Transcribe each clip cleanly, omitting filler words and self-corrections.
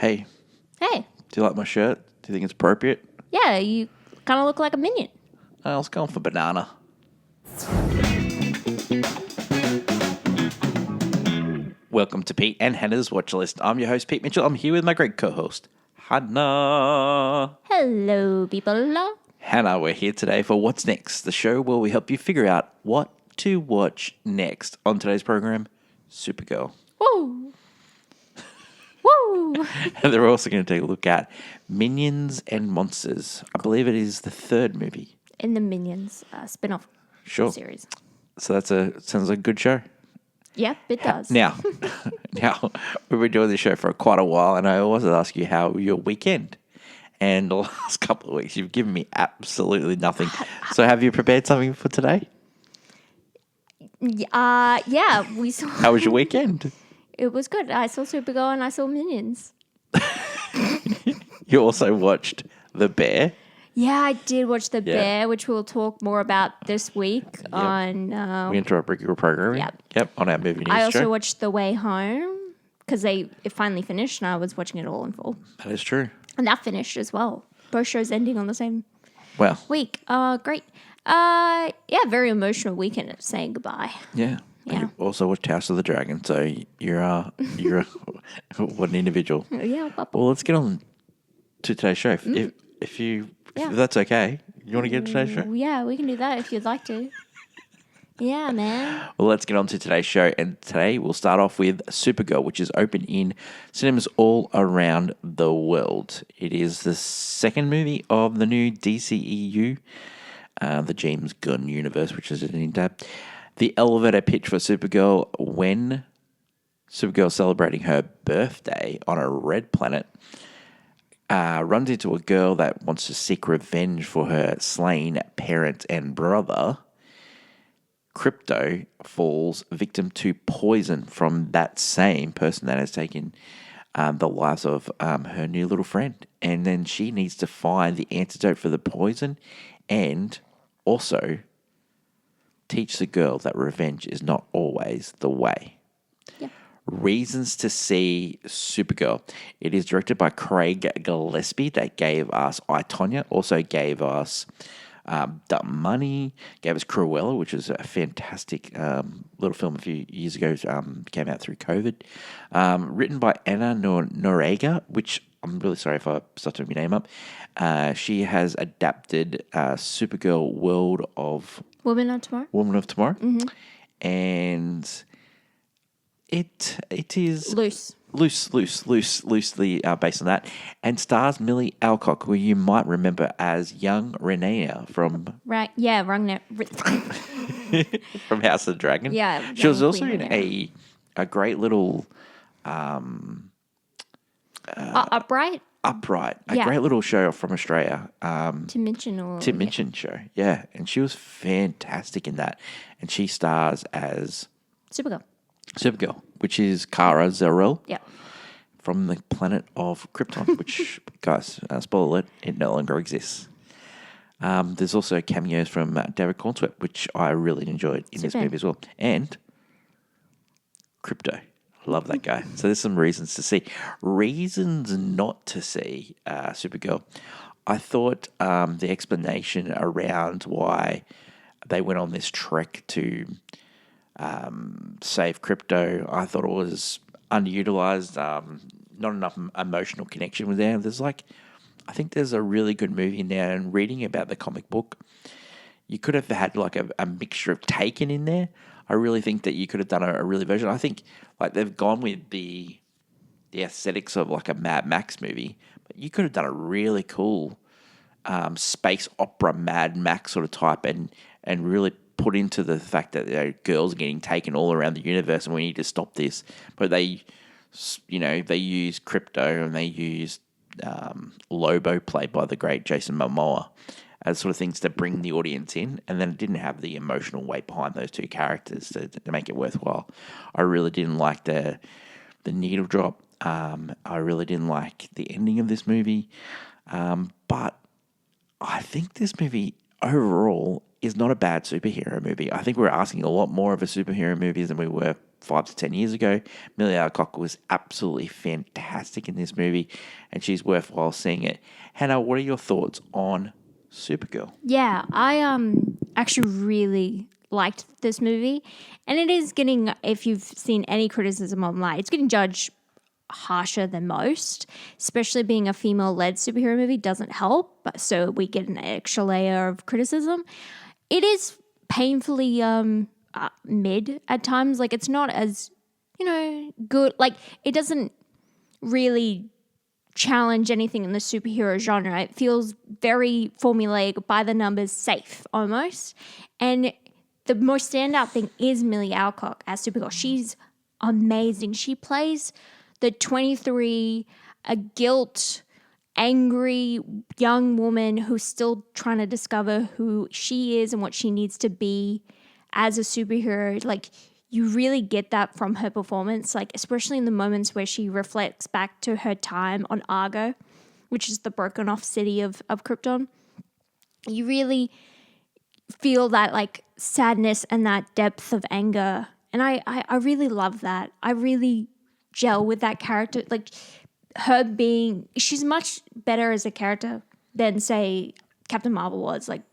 Hey, Hey, do you like my shirt? Do you think it's appropriate? yeah, you kind of look like a minion. I was going for banana. Welcome to Pete and Hannah's Watch List. I'm your host, Pete Mitchell. I'm here with my great co-host, Hannah. Hello, people. Hannah, we're here today for What's Next, the show where we help you figure out what to watch next. On today's program, Supergirl. Woo! Woo! And they're also going to take a look at Minions and Monsters. I believe it is the third movie. In the Minions spin-off series. So sounds like a good show. Yep, it does. Now, we've been doing this show for quite a while, and I always ask you how your weekend. And the last couple of weeks, you've given me absolutely nothing. So, have you prepared something for today? Yeah, we saw. How was your weekend? It was good. I saw Supergirl and I saw Minions. You also watched The Bear. Yeah, I did watch The Bear, which we'll talk more about this week on. We interrupt regular programming. Yep, on our movie news I also show. watched The Way Home because it finally finished, and I was watching it all in full. That is true. And that finished as well. Both shows ending on the same week. Great. Very emotional weekend of saying goodbye. Yeah. And you also watched House of the Dragon, so you're what an individual. Yeah. Well, let's get on to today's show. If that's okay. You want to get into today's show? Yeah, we can do that if you'd like to. Yeah, man. Well, let's get on to today's show. And today we'll start off with Supergirl, which is open in cinemas all around the world. It is the second movie of the new DCEU, the James Gunn universe, which is in depth. The elevator pitch for Supergirl when Supergirl celebrating her birthday on a red planet runs into a girl that wants to seek revenge for her slain parent and brother. Crypto falls victim to poison from that same person that has taken the lives of her new little friend. And then she needs to find the antidote for the poison and also teach the girl that revenge is not always the way. Yeah. Reasons to see Supergirl. It is directed by Craig Gillespie that gave us I, Tonya, also gave us Dumb Money, gave us Cruella, which is a fantastic little film a few years ago, came out through COVID. Written by Anna Norega, which I'm really sorry if I stuttered your name up. She has adapted Supergirl World of Woman of Tomorrow. Mm-hmm. And it is loosely based on that, and stars Millie Alcock, who you might remember as young Renea from from House of the Dragon. Yeah, she was also in a great little Upright. Great little show from Australia. Tim Minchin show, yeah, and she was fantastic in that, and she stars as Supergirl, which is Kara Zor-El. Yeah. From the planet of Krypton, which, guys, spoiler alert, it no longer exists. There's also cameos from David Cornsweet, which I really enjoyed in this movie as well. And Crypto. Love that guy. So there's some reasons to see. Reasons not to see Supergirl. I thought the explanation around why they went on this trek to save Crypto, I thought it was underutilized. Not enough emotional connection with there. I think there's a really good movie now, and reading about the comic book, you could have had like a mixture of Taken in there. I really think that you could have done a really version. I think like they've gone with the aesthetics of like a Mad Max movie, but you could have done a really cool space opera Mad Max sort of type and really put into the fact that girls are getting taken all around the universe and we need to stop this. But they use Crypto and they use Lobo, played by the great Jason Momoa, as sort of things to bring the audience in, and then it didn't have the emotional weight behind those two characters to make it worthwhile. I really didn't like the needle drop. I really didn't like the ending of this movie, but I think this movie overall is not a bad superhero movie. I think we're asking a lot more of a superhero movie than we were 5 to 10 years ago. Millie Alcock was absolutely fantastic in this movie, and she's worthwhile seeing it. Hannah, what are your thoughts on Supergirl? Yeah, I actually really liked this movie, and it is getting, if you've seen any criticism online, it's getting judged harsher than most, especially being a female-led superhero movie doesn't help, but so we get an extra layer of criticism. It is painfully mid at times. Like, it's not as, good. Like, it doesn't really challenge anything in the superhero genre. It feels very formulaic, by the numbers, safe almost. And the most standout thing is Millie Alcock as Supergirl. She's amazing. She plays the 23, a guilt, angry young woman who's still trying to discover who she is and what she needs to be as a superhero. Like, you really get that from her performance, like especially in the moments where she reflects back to her time on Argo, which is the broken off city of Krypton. You really feel that like sadness and that depth of anger. And I really love that. I really gel with that character. Like, she's much better as a character than, say, Captain Marvel was. Like,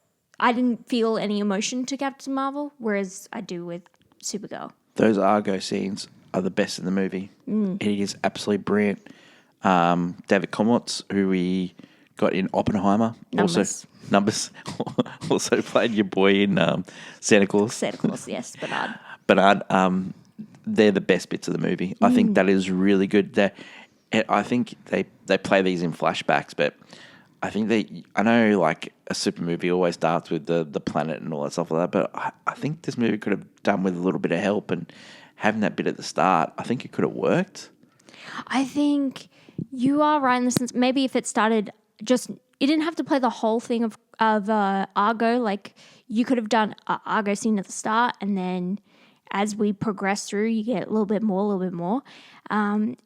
I didn't feel any emotion to Captain Marvel, whereas I do with Supergirl. Those Argo scenes are the best in the movie. It is absolutely brilliant. David Comlotz, who we got in Oppenheimer, Numbers. also played your boy in Santa Claus. Santa Claus, yes, Bernard, they're the best bits of the movie. I think that is really good. I think they play these in flashbacks, but I think I know like a super movie always starts with the planet and all that stuff like that, but I think this movie could have done with a little bit of help and having that bit at the start. I think it could have worked. I think you are right in the sense, maybe if it started just, you didn't have to play the whole thing of Argo. Like, you could have done an Argo scene at the start, and then as we progress through, you get a little bit more.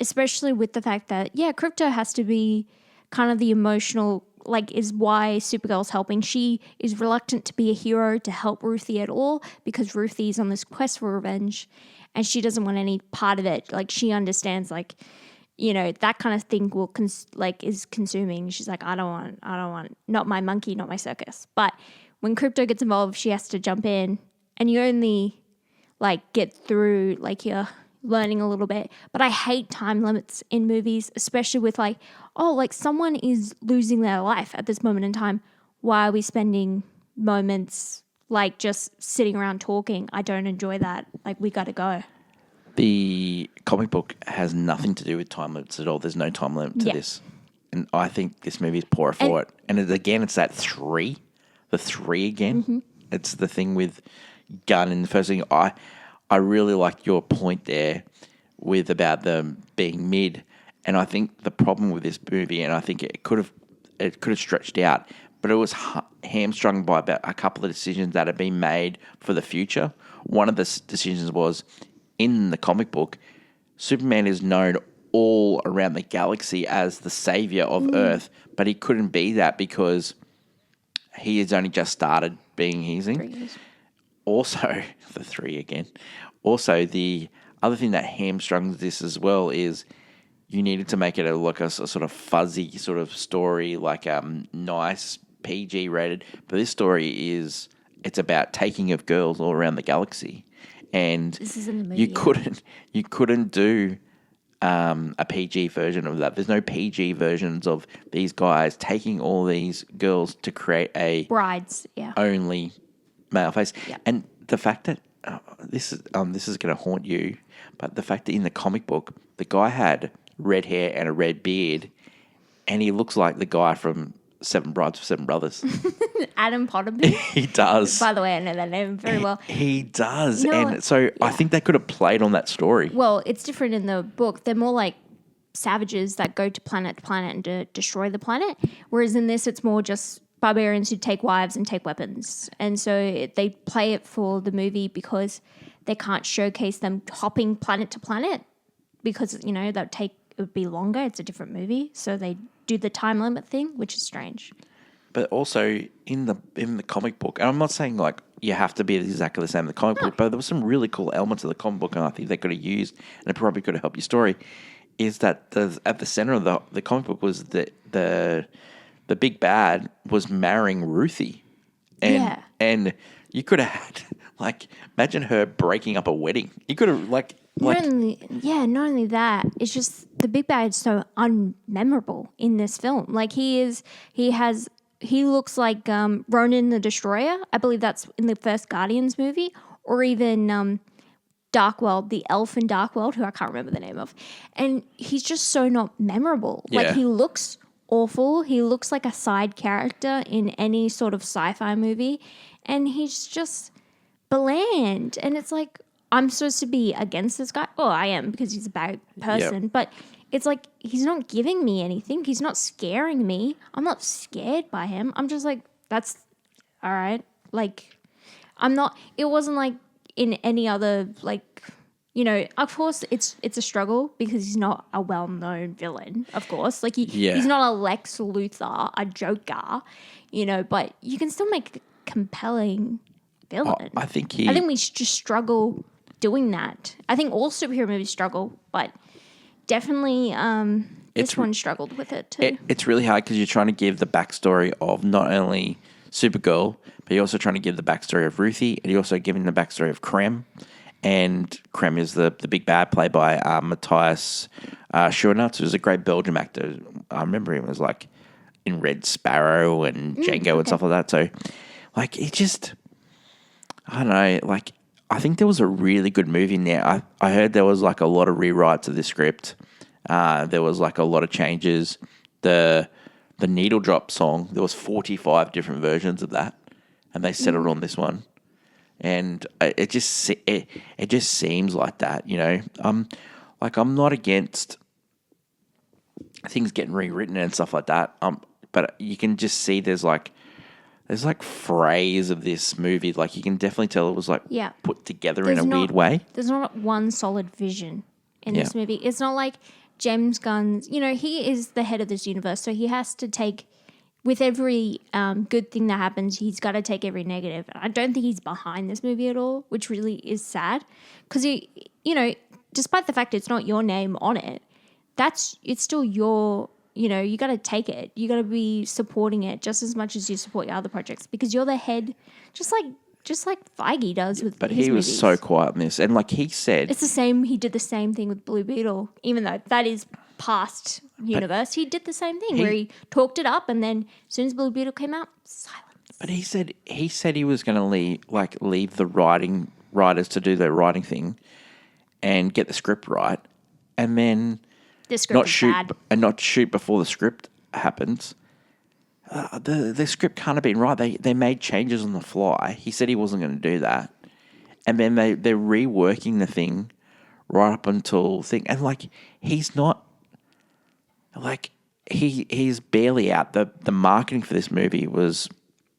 Especially with the fact that, Crypto has to be kind of the emotional, like, is why Supergirl's helping. She is reluctant to be a hero to help Ruthie at all because Ruthie's on this quest for revenge and she doesn't want any part of it. Like, she understands, like, that kind of thing will is consuming. She's like, I don't want, not my monkey, not my circus. But when Crypto gets involved, she has to jump in, and you only get through, you're learning a little bit. But I hate time limits in movies, especially with someone is losing their life at this moment in time. Why are we spending moments just sitting around talking? I don't enjoy that. We got to go. The comic book has nothing to do with time limits at all. There's no time limit to this. And I think this movie is poorer for it. And it's that 3. The 3 again. Mm-hmm. It's the thing with Gunn in the first thing. I really like your point there with about them being mid. And I think the problem with this movie, and I think it could have stretched out, but it was hamstrung by about a couple of decisions that have been made for the future. One of the decisions was, in the comic book, Superman is known all around the galaxy as the savior of Earth, but he couldn't be that because he has only just started being his thing. Also, the 3 again. Also, the other thing that hamstrung this as well is you needed to make it a sort of fuzzy sort of story, nice PG rated. But this story it's about taking of girls all around the galaxy. And this isn't a movie. You couldn't do a PG version of that. There's no PG versions of these guys taking all these girls to create a brides, only male face. Yeah. And the fact that this is going to haunt you, but the fact that in the comic book the guy had red hair and a red beard, and he looks like the guy from Seven Brides for Seven Brothers. Adam Potterby? He does. By the way, I know that name very well. He does. And so I think they could have played on that story. Well, it's different in the book. They're more like savages that go to planet and destroy the planet. Whereas in this, it's more just barbarians who take wives and take weapons. And so they play it for the movie because they can't showcase them hopping planet to planet because, it would be longer. It's a different movie. So they do the time limit thing, which is strange. But also in the comic book, and I'm not saying you have to be exactly the same in the comic book, but there were some really cool elements of the comic book, and I think they could have used, and it probably could have helped your story. Is that at the center of the comic book was the big bad was marrying Ruthie, and you could have had like imagine her breaking up a wedding. You could have not only that, it's just the big bad is so unmemorable in this film. Like he looks like Ronan the Destroyer. I believe that's in the first Guardians movie, or even Darkworld, the elf in Darkworld, who I can't remember the name of. And he's just so not memorable. Yeah. Like he looks awful. He looks like a side character in any sort of sci-fi movie. And he's just bland. And it's like, I'm supposed to be against this guy. Well, I am because he's a bad person. Yep. But it's like, he's not giving me anything. He's not scaring me. I'm not scared by him. I'm just like, that's all right. Like, it wasn't like in any other, like, you know, of course it's a struggle because he's not a well-known villain, of course. Like, he's not a Lex Luthor, a Joker, you know, but you can still make a compelling villain. I think we just struggle doing that. I think all superhero movies struggle, but definitely this one struggled with it too. It's really hard because you're trying to give the backstory of not only Supergirl, but you're also trying to give the backstory of Ruthie, and you're also giving the backstory of Krem. And Krem is the big bad, played by Matthias Schoenaerts, who's a great Belgian actor. I remember him was like in Red Sparrow and Django and stuff like that. So, like, it just, I don't know, like, I think there was a really good movie in there. I heard there was like a lot of rewrites of the script. There was like a lot of changes. The Needle Drop song, there was 45 different versions of that, and they settled on this one. And it just seems like that, you know. I'm not against things getting rewritten and stuff like that. But you can just see there's phrase of this movie. Like, you can definitely tell it was put together in a weird way. There's not one solid vision in this movie. It's not like James Gunn's, you know, he is the head of this universe, so he has to take, with every good thing that happens, he's got to take every negative. I don't think he's behind this movie at all, which really is sad. Because, you know, despite the fact it's not your name on it, it's still your, you know, you got to take it. You got to be supporting it just as much as you support your other projects, because you're the head, just like Feige does with his movies. But he was so quiet in this. And like he said, it's the same. He did the same thing with Blue Beetle, even though that is past universe. He did the same thing where he talked it up, and then as soon as Blue Beetle came out, silence. But he said he was going to leave the writers to do their writing thing and get the script right, and then not shoot before the script happens. The script can't have been right. They made changes on the fly. He said he wasn't going to do that, and then they're reworking the thing right up until thing, and like he's not. Like, he's barely out. The marketing for this movie was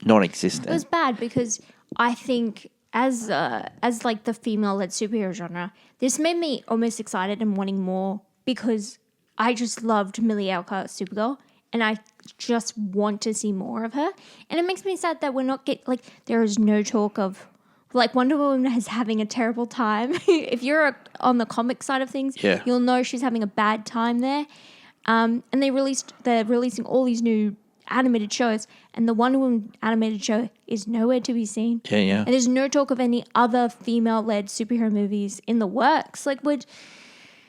non-existent. It was bad because I think as like the female-led superhero genre, this made me almost excited and wanting more, because I just loved Millie Alcott's Supergirl, and I just want to see more of her. And it makes me sad that we're not there is no talk of, like, Wonder Woman is having a terrible time. If you're on the comic side of things, you'll know she's having a bad time there. And they're releasing all these new animated shows, and the Wonder Woman animated show is nowhere to be seen. Yeah. And there's no talk of any other female-led superhero movies in the works. Like,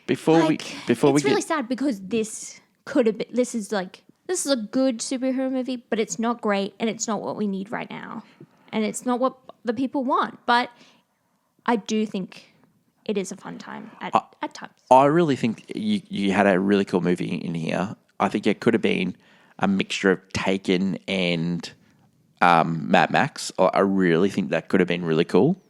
it's really sad, because this could have been. This is a good superhero movie, but it's not great, and it's not what we need right now, and it's not what the people want. But I do think it is a fun time at times. I really think you had a really cool movie in here. I think it could have been a mixture of Taken and Mad Max. I really think that could have been really cool,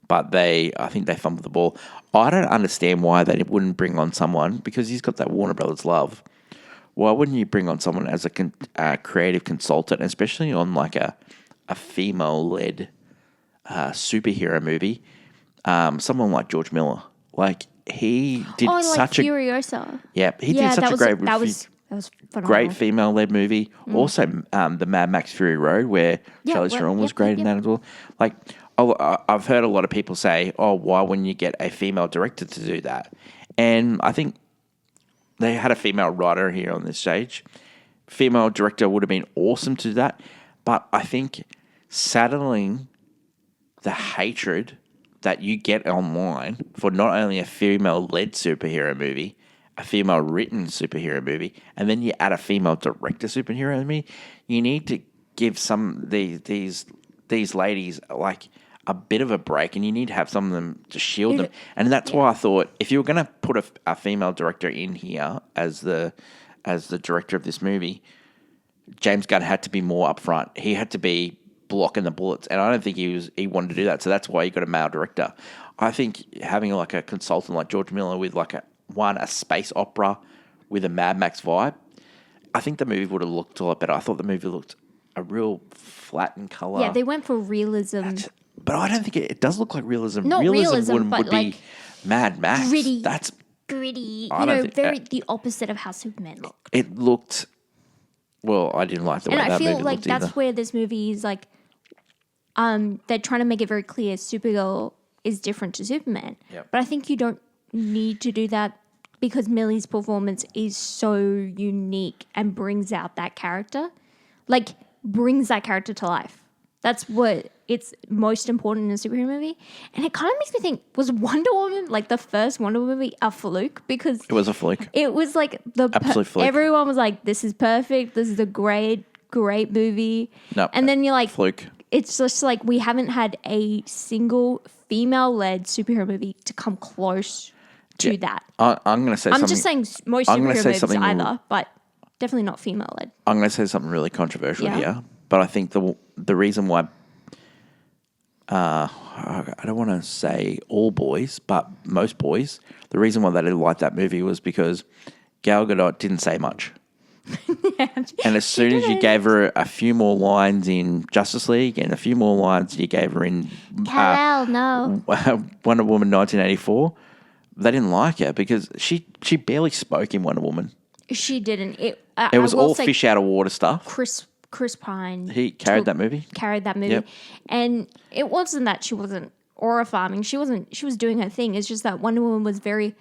but I think they fumbled the ball. I don't understand why they wouldn't bring on someone, because he's got that Warner Brothers love. Why wouldn't you bring on someone as a creative consultant, especially on like a female-led superhero movie? Someone like George Miller, like he did Furiosa. He did such a great. That was phenomenal. Great female-led movie. Also, the Mad Max Fury Road, where Charlize Theron was great in that as well. Like, I've heard a lot of people say, "Oh, why wouldn't you get a female director to do that?" And I think they had a female writer here on this stage. Female director would have been awesome to do that, but I think saddling the hatred that you get online for not only a female-led superhero movie, a female-written superhero movie, and then you add a female director superhero movie, you need to give these ladies like a bit of a break, and you need to have some of them to shield them. And that's why I thought if you were going to put a female director in here as the director of this movie, James Gunn had to be more upfront. He had to be blocking the bullets, and I don't think he wanted to do that. So that's why you got a male director. I think having like a consultant like George Miller with like a space opera with a Mad Max vibe, I think the movie would have looked a lot better. I thought the movie looked a real flat in color. Yeah, they went for realism. But I don't think it does look like realism. Not realism, but would like be Mad Max. gritty. That's gritty. I don't think Very the opposite of how Superman looked. It looked. Well, I didn't like the way that movie looked. And I feel like that's either. where this movie is like. They're trying to make it very clear Supergirl is different to Superman. Yep. But I think you don't need to do that because Millie's performance is so unique and brings out that character. Like, brings that character to life. That's what it's most important in a superhero movie. And it kind of makes me think, was Wonder Woman, like the first Wonder Woman movie, a fluke? Because It was a fluke. it was like Absolute fluke. everyone was like, this is perfect. This is a great movie. No, and then you're like, fluke. it's just like we haven't had a single female-led superhero movie to come close to that. I'm going to say I'm something. just saying most I'm gonna superhero say movies something- either, but definitely not female-led. I'm going to say something really controversial Yeah. here, but I think the reason why I don't want to say all boys, but most boys, the reason why they didn't like that movie was because Gal Gadot didn't say much. And as soon as you gave her a few more lines in Justice League and a few more lines you gave her in Kal-El, no. Wonder Woman 1984, they didn't like her because she barely spoke in Wonder Woman. She didn't. It was all fish out of water stuff. Chris Pine. He carried that movie. Yep. And it wasn't that she wasn't aura farming. She was doing her thing. It's just that Wonder Woman was very,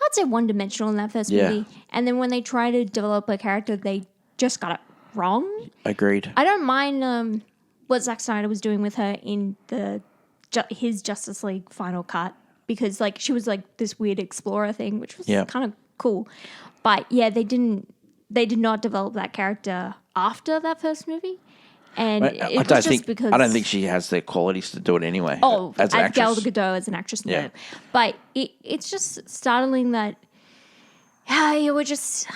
I'd say, one-dimensional in that first movie. And then when they try to develop a character, they just got it wrong. Agreed. I don't mind what Zack Snyder was doing with her in his Justice League final cut because like she was like this weird explorer thing, which was kind of cool. But yeah, they did not develop that character after that first movie. And it was just because I don't think she has the qualities to do it anyway. Oh, as an Gal actress. Gadot as an actress, no. Yeah. But it's just startling that, you were just.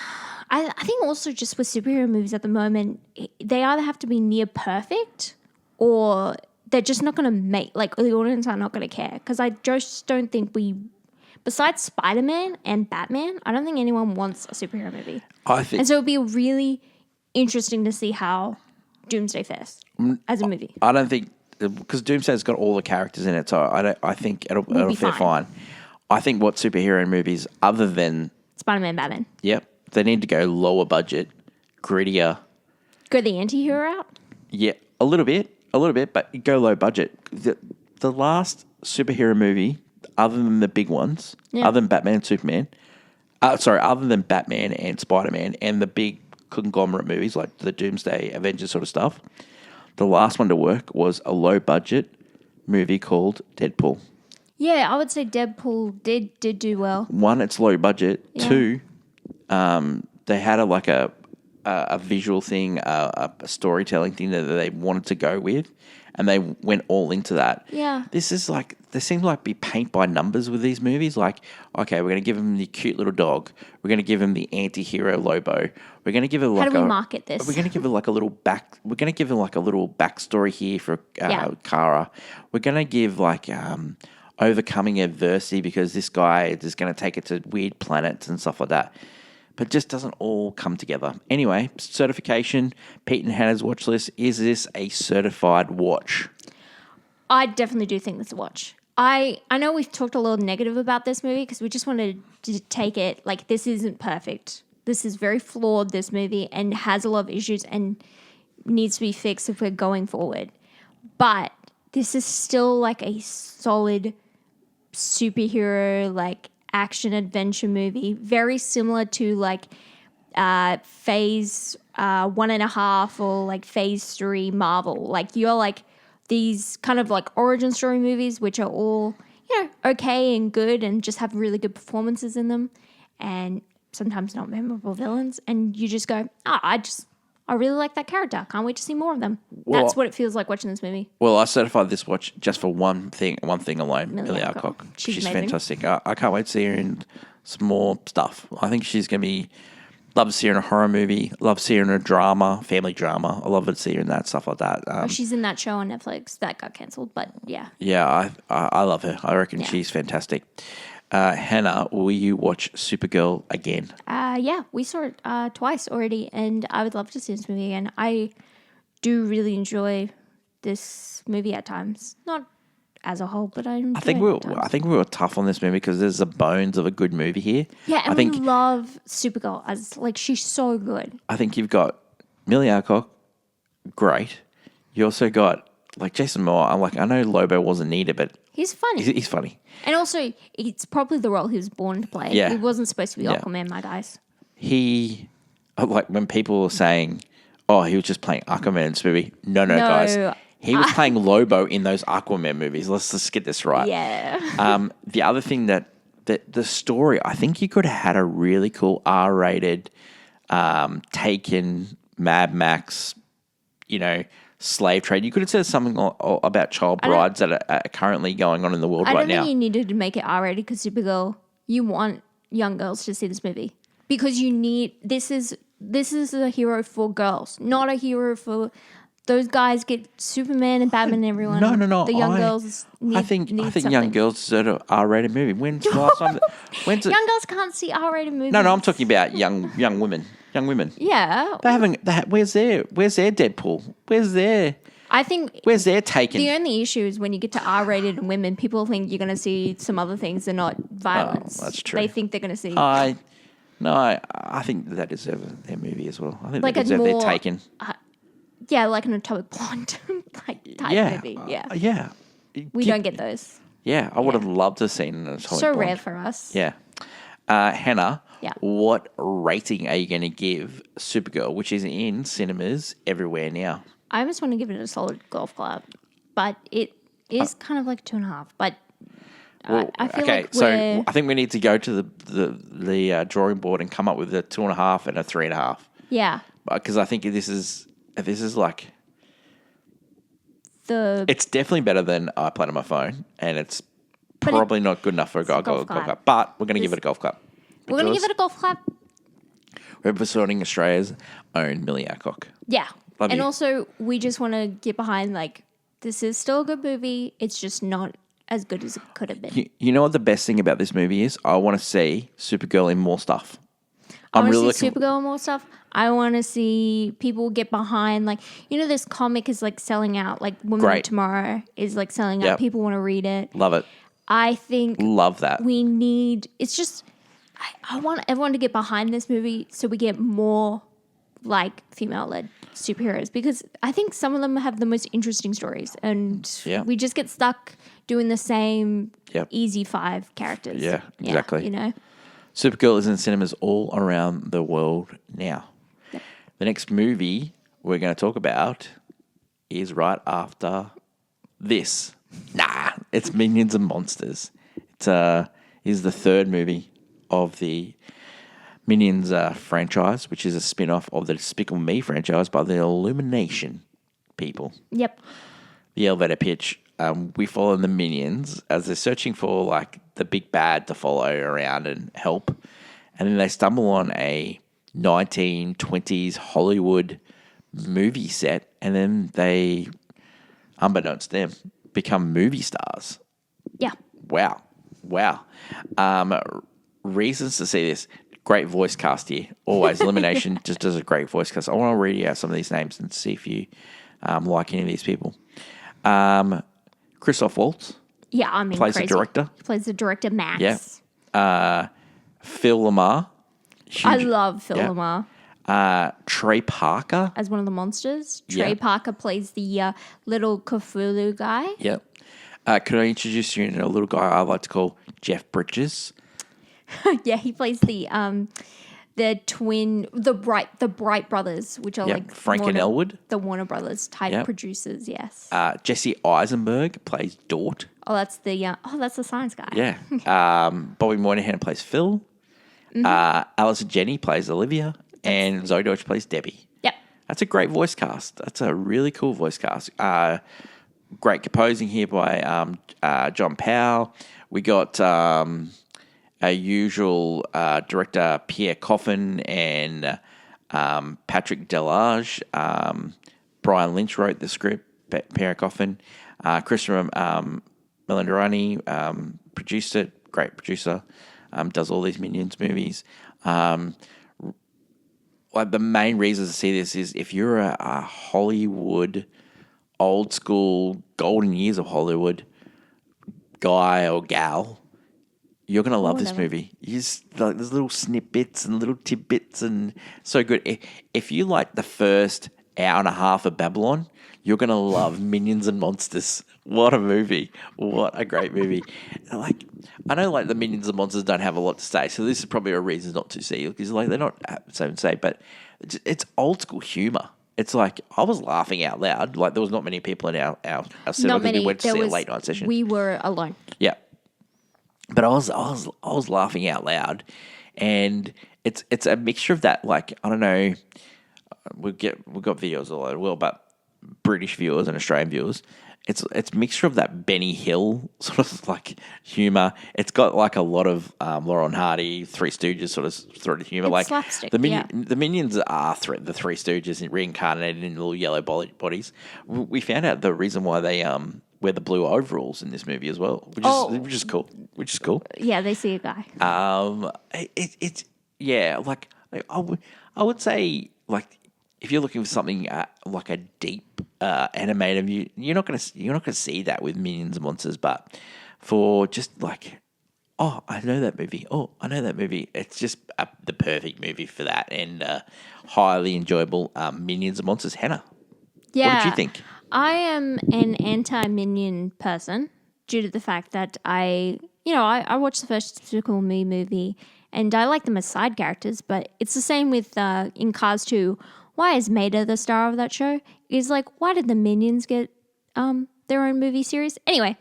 I think also just with superhero movies at the moment, they either have to be near perfect or they're just not going to make, like the audience are not going to care. Because I just don't think besides Spider-Man and Batman, I don't think anyone wants a superhero movie. I think. And so it would be really interesting to see how Doomsday fares as a movie. I don't think because Doomsday's got all the characters in it, so I think it'll be fare fine. I think what superhero movies other than Spider-Man, Batman. Yep, they need to go lower budget, grittier. Go the anti-hero route? Yeah, a little bit, but go low budget. The last superhero movie, other than the big ones, other than Batman and Superman, other than Batman and Spider-Man and the big conglomerate movies like the Doomsday, Avengers sort of stuff, the last one to work was a low budget movie called Deadpool. Yeah, I would say Deadpool did do well. One, it's low budget. Yeah. Two, they had a visual thing, a storytelling thing that they wanted to go with, and they went all into that. Yeah. This is like, they seem like be paint by numbers with these movies. Like, okay, we're going to give him the cute little dog. We're going to give him the anti-hero Lobo. We're going to give it like How do we market this? We're going to give it like a little we're going to give him like a little backstory here for Kara. We're going to give like overcoming adversity because this guy is going to take it to weird planets and stuff like that. But it just doesn't all come together. Anyway, certification, Pete and Hannah's watch list. Is this a certified watch? I definitely do think this is a watch. I know we've talked a little negative about this movie because we just wanted to take it like this isn't perfect. This is very flawed, this movie, and has a lot of issues and needs to be fixed if we're going forward. But this is still like a solid superhero, like action adventure movie, very similar to like phase 1.5 or like phase 3 Marvel. Like you're like these kind of like origin story movies, which are all, okay and good and just have really good performances in them and sometimes not memorable villains. And you just go, I really like that character. Can't wait to see more of them. Well, That's what it feels like watching this movie. Well, I certified this watch just for one thing alone. Millie Alcock. She's amazing. fantastic. I can't wait to see her in some more stuff. I think she's going to be. Love to see her in a horror movie. Love to see her in a drama, family drama. I love to see her in that, stuff like that. She's in that show on Netflix that got cancelled, but yeah. Yeah, I love her. I reckon she's fantastic. Hannah, will you watch Supergirl again? Yeah, we saw it twice already, and I would love to see this movie again. I do really enjoy this movie at times. Not as a whole, but I think we were tough on this movie because there's the bones of a good movie here. Yeah, and we love Supergirl as like she's so good. I think you've got Millie Alcock, great. You also got like Jason Moore. I know Lobo wasn't needed, but he's funny. He's funny, and also it's probably the role he was born to play. Yeah, he wasn't supposed to be Aquaman, my guys. He like when people were saying, "Oh, he was just playing Aquaman in this movie." No, guys. He was playing Lobo in those Aquaman movies. Let's just get this right. Yeah. The other thing that the story, I think you could have had a really cool R-rated, Taken, Mad Max, slave trade. You could have said something about child brides that are currently going on in the world right now. I don't think you needed to make it R-rated because Supergirl, you want young girls to see this movie because you need this is a hero for girls, not a hero for. Those guys get Superman and Batman and everyone. No. The young girls need I think something. young girls deserve an R-rated movie. When's the last time? Young girls can't see R-rated movies. No, I'm talking about young women. Young women. Yeah. Where's their Deadpool? Where's their Taken? The only issue is when you get to R-rated and women, people think you're going to see some other things and not violence. Oh, that's true. They think they're going to see. I think that deserve their movie as well. I think like they deserve their Taken. Yeah, like an Atomic Blonde type movie. Yeah. Yeah. We don't get those. Yeah, I would have loved to have seen an Atomic Blonde. So rare for us. Yeah. Hannah, Yeah. What rating are you going to give Supergirl, which is in cinemas everywhere now? I almost want to give it a solid golf club, but it is kind of like 2.5. But I feel like so I think we need to go to the drawing board and come up with a 2.5 and a 3.5. Yeah. Because I think this is like it's definitely better than I played on my phone, and it's probably not good enough for a golf clap. But we're going to give it a golf clap. We're going to give it a golf clap. We're representing Australia's own Millie Alcock. Yeah. Love you. Also, we just want to get behind, like, this is still a good movie. It's just not as good as it could have been. You know what the best thing about this movie is? I want to see Supergirl in more stuff. I want to see Supergirl in more stuff. I want to see people get behind, like, this comic is, like, selling out. Like, Women of Tomorrow is, like, selling out. People want to read it. Love it. I think... Love that. We need... It's just... I want everyone to get behind this movie so we get more, like, female-led superheroes, because I think some of them have the most interesting stories, and we just get stuck doing the same easy 5 characters. Yeah, exactly. Supergirl is in cinemas all around the world now. Yep. The next movie we're going to talk about is right after this. It's Minions and Monsters. It is the third movie of the Minions franchise, which is a spin-off of the Despicable Me franchise by the Illumination people. Yep. The elevator pitch. We follow the Minions as they're searching for, like, the big bad to follow around and help. And then they stumble on a 1920s Hollywood movie set, and then they, unbeknownst to them, become movie stars. Yeah. Wow. Reasons to see this. Great voice cast here. Always. Illumination just does a great voice cast. I want to read out some of these names and see if you like any of these people. Christoph Waltz. Yeah, I mean, plays crazy. the director. He plays the director, Max. Yeah. Phil Lamar. I love Phil Lamar. Trey Parker. as one of the monsters. Trey Yeah. Parker plays the little Cthulhu guy. Yep. Could I introduce you to a little guy I like to call Jeff Bridges? Yeah, he plays the twin, the Bright brothers, which are Yep. like Frank and Elwood. the Warner Brothers type Yep. producers. Yes. Jesse Eisenberg plays Dort. Oh, that's the science guy. Yeah. Bobby Moynihan plays Phil. Alison Jenny plays Olivia. And Zoe Deutsch plays Debbie. Yep. That's a great voice cast. That's a really cool voice cast. Great composing here by John Powell. We got our usual director Pierre Coffin and Patrick Delage. Brian Lynch wrote the script. Pierre Coffin. Christopher Melendarani produced it. Great producer. Does all these Minions movies. Like the main reason to see this is if you're a Hollywood, old school, golden years of Hollywood guy or gal, you're gonna love this movie. You just like there's little snippets and little tidbits and so good. If you like the first hour and a half of Babylon, you're gonna love Minions and Monsters. What a movie! What a great movie! Like I know, like the Minions and Monsters don't have a lot to say, so this is probably a reason not to see it because like they're not so to say, but it's old school humor. It's like I was laughing out loud. Like there was not many people in our cinema because we went to see a late night session. We were alone. Yeah, but I was laughing out loud, and it's a mixture of that. Like I don't know, we've got videos all over the world, but British viewers and Australian viewers. It's a mixture of that Benny Hill sort of like humor. It's got like a lot of Laurel and Hardy, Three Stooges sort of humor. It's like slapstick, the Minions are the Three Stooges reincarnated in little yellow bodies. We found out the reason why they wear the blue overalls in this movie as well, which is cool. Which is cool. Yeah, they see a guy. It's like I would say like if you're looking for something like a deep animated, you're not gonna see that with Minions and Monsters, but for just like I know that movie. It's just the perfect movie for that and highly enjoyable. Minions and Monsters. Hannah, Yeah. what did you think? I am an anti-Minion person due to the fact that I watched the first Supergirl movie and I like them as side characters, but it's the same with in Cars 2. Why is Mater the star of that show? Is like, why did the Minions get their own movie series? Anyway,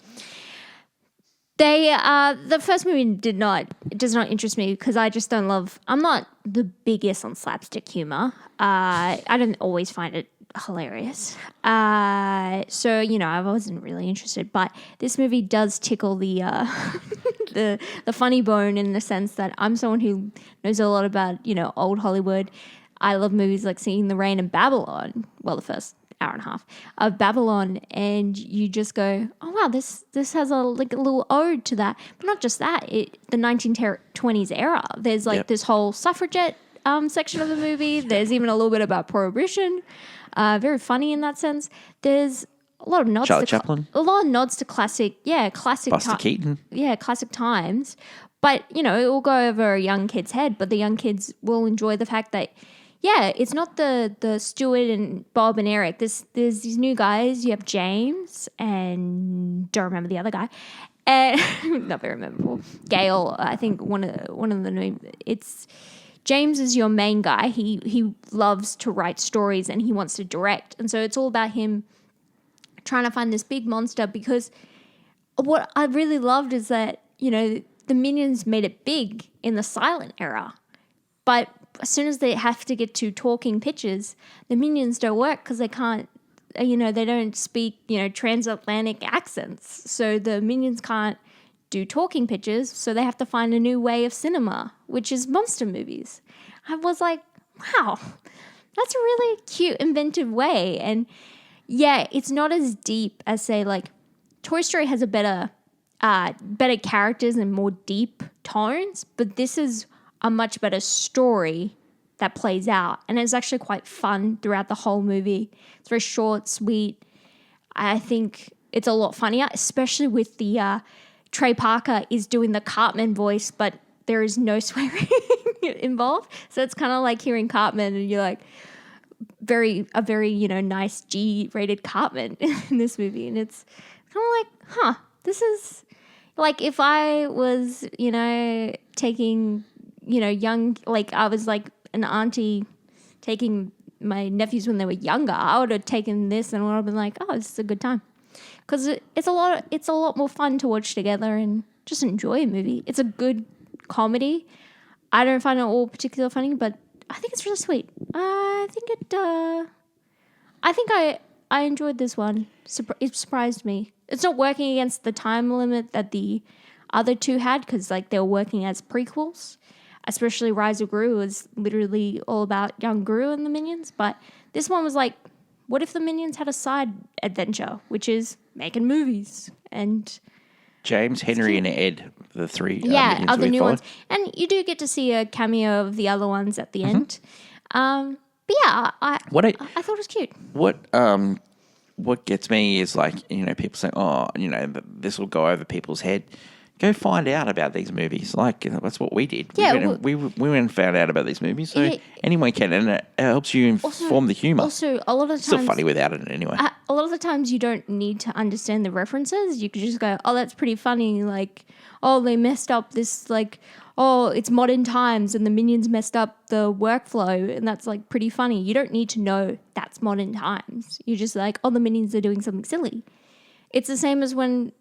the first movie does not interest me because I just don't love. I'm not the biggest on slapstick humor. I don't always find it hilarious. So I wasn't really interested. But this movie does tickle the the funny bone in the sense that I'm someone who knows a lot about old Hollywood. I love movies like Singing in the Rain and Babylon. Well, the first hour and a half of Babylon, and you just go, oh wow, this has a little ode to that. But not just that, the 1920s era. There's this whole suffragette section of the movie. There's even a little bit about prohibition. Very funny in that sense. There's a lot of nods Charlie to Chaplin. A lot of nods to classic Buster Keaton. Yeah, classic times. But it will go over a young kid's head. But the young kids will enjoy the fact that. Yeah, it's not the Stuart and Bob and Eric. There's these new guys. You have James and don't remember the other guy, and not very memorable. Gail, I think one of the new. It's James is your main guy. He loves to write stories and he wants to direct, and so it's all about him trying to find this big monster. Because what I really loved is that the Minions made it big in the silent era, but as soon as they have to get to talking pictures, the Minions don't work because they can't, they don't speak, transatlantic accents. So the Minions can't do talking pictures, so they have to find a new way of cinema, which is monster movies. I was like, wow, that's a really cute, inventive way. And yeah, it's not as deep as, say, like Toy Story has a better characters and more deep tones, but this is a much better story that plays out. And it's actually quite fun throughout the whole movie. It's very short, sweet. I think it's a lot funnier, especially with the Trey Parker is doing the Cartman voice, but there is no swearing. involved. So it's kind of like hearing Cartman, and you're like a very nice G-rated Cartman in this movie, and it's kind of like, this is like if I was taking young, like I was like an auntie taking my nephews when they were younger, I would have taken this and I would have been like, oh, this is a good time. Because it's a lot more fun to watch together and just enjoy a movie. It's a good comedy. I don't find it all particularly funny, but I think it's really sweet. I think I enjoyed this one. It surprised me. It's not working against the time limit that the other two had, because like they were working as prequels. Especially Rise of Gru was literally all about young Gru and the Minions. But this one was like, what if the Minions had a side adventure, which is making movies? And James, Henry, and Ed, the three yeah, Minions other we new followed. ones. And you do get to see a cameo of the other ones at the end. But yeah, I thought it was cute. What gets me is like, people saying, oh, this will go over people's head. Go find out about these movies. Like, that's what we did. Yeah, we went and found out about these movies. So Yeah. anyone can, and it helps you inform the humour. Also, a lot of the It's still times, funny without it anyway. a lot of the times you don't need to understand the references. You could just go, oh, that's pretty funny. Like, oh, they messed up this, like, oh, it's modern times and the Minions messed up the workflow, and that's like pretty funny. You don't need to know that's modern times. You're just like, oh, the Minions are doing something silly. It's the same as when,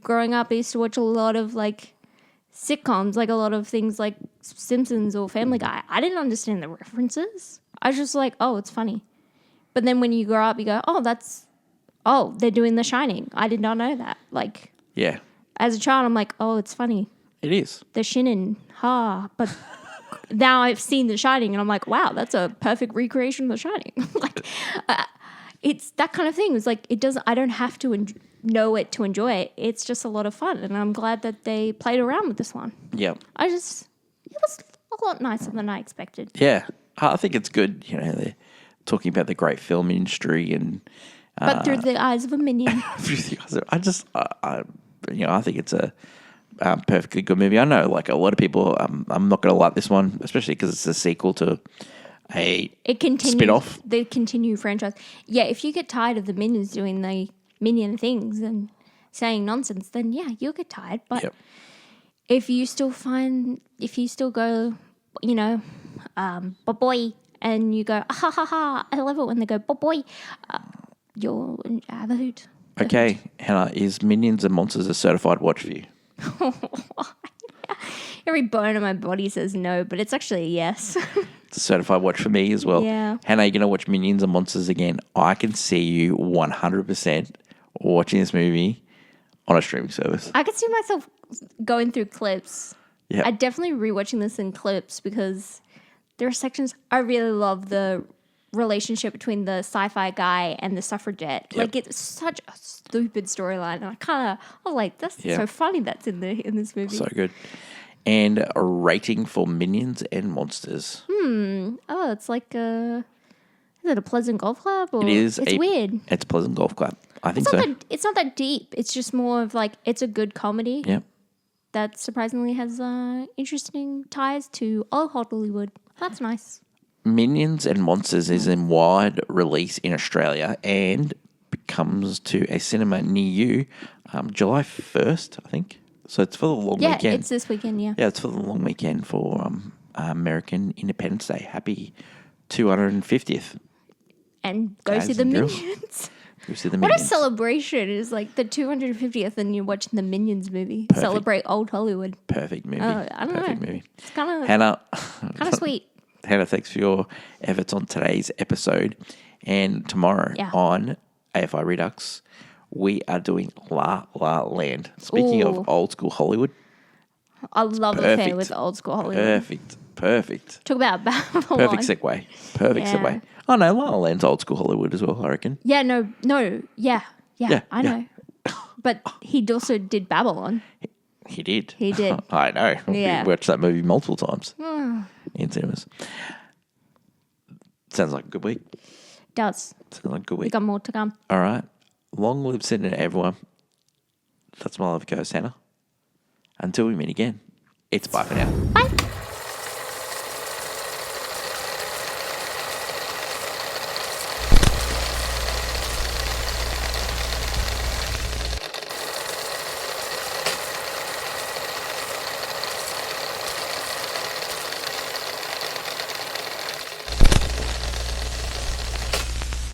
growing up, I used to watch a lot of like sitcoms, like a lot of things like Simpsons or Family Guy. I didn't understand the references. I was just like, oh, it's funny. But then when you grow up, you go, oh, they're doing The Shining. I did not know that. Like, Yeah, as a child, I'm like, oh, it's funny. it is. The Shinin, But now I've seen The Shining, and I'm like, wow, that's a perfect recreation of The Shining. Like, it's that kind of thing. It's like I don't have to know it to enjoy it. It's just a lot of fun, and I'm glad that they played around with this one. Yeah. It was a lot nicer than I expected. Yeah. I think it's good, they're talking about the great film industry and But through the eyes of a minion. I think it's a perfectly good movie. I know, like, a lot of people, I'm not going to like this one, especially because it's a sequel to It continues spin-off. the continued franchise. Yeah, if you get tired of the minions doing the minion things and saying nonsense, then yeah, you'll get tired. But Yep. if you still go, boy, and you go, ha ha ha, I love it when they go, boy, you'll have a hoot. Okay, Hannah, is Minions and Monsters a certified watch for you? Every bone in my body says no, but it's actually a yes. It's a certified watch for me as well. Yeah. Hannah, you're going to watch Minions and Monsters again. I can see you 100% watching this movie on a streaming service. I could see myself going through clips. Yeah. I definitely rewatching this in clips because there are sections. I really love the relationship between the sci-fi guy and the suffragette. Yep. Like, it's such a stupid storyline. And I was like, that's Yeah. so funny that's in this movie. So good. And a rating for Minions and Monsters. Oh, it's like is it a Pleasant Golf Club? Or It is. It's weird. It's Pleasant Golf Club. I think It's so. it's not that deep. It's just more of like, it's a good comedy Yeah. that surprisingly has interesting ties to old Hollywood. That's nice. Minions and Monsters is in wide release in Australia and comes to a cinema near you July 1st, I think. So it's for the long Yeah, weekend. it's this weekend, yeah. Yeah, it's for the long weekend for American Independence Day. Happy 250th. And go Guys see the and girls. Minions. Go see the What a Minions. celebration. It's like the 250th and you're watching the Minions movie. Perfect. Celebrate old Hollywood. Perfect movie. I don't Perfect know. movie. It's kind Hannah, of sweet. Hannah, thanks for your efforts on today's episode. And tomorrow Yeah. on AFI Redux, we are doing La La Land. Speaking Ooh. of old school Hollywood, I love the affair perfect. with old school Hollywood. perfect. Talk about Babylon. Perfect segue. Perfect Yeah. segue. Oh no, La La Land's old school Hollywood as well, I reckon. Yeah, no. Yeah, Yeah, I yeah. know. But he also did Babylon. He did. He did. I know. Yeah. We watched that movie multiple times in cinemas. Sounds like a good week. Does. Sounds like a good We week. got more to come. All right. Long live Sydney, everyone. That's my love, Coast Hannah. Until we meet again, it's bye for now. Bye.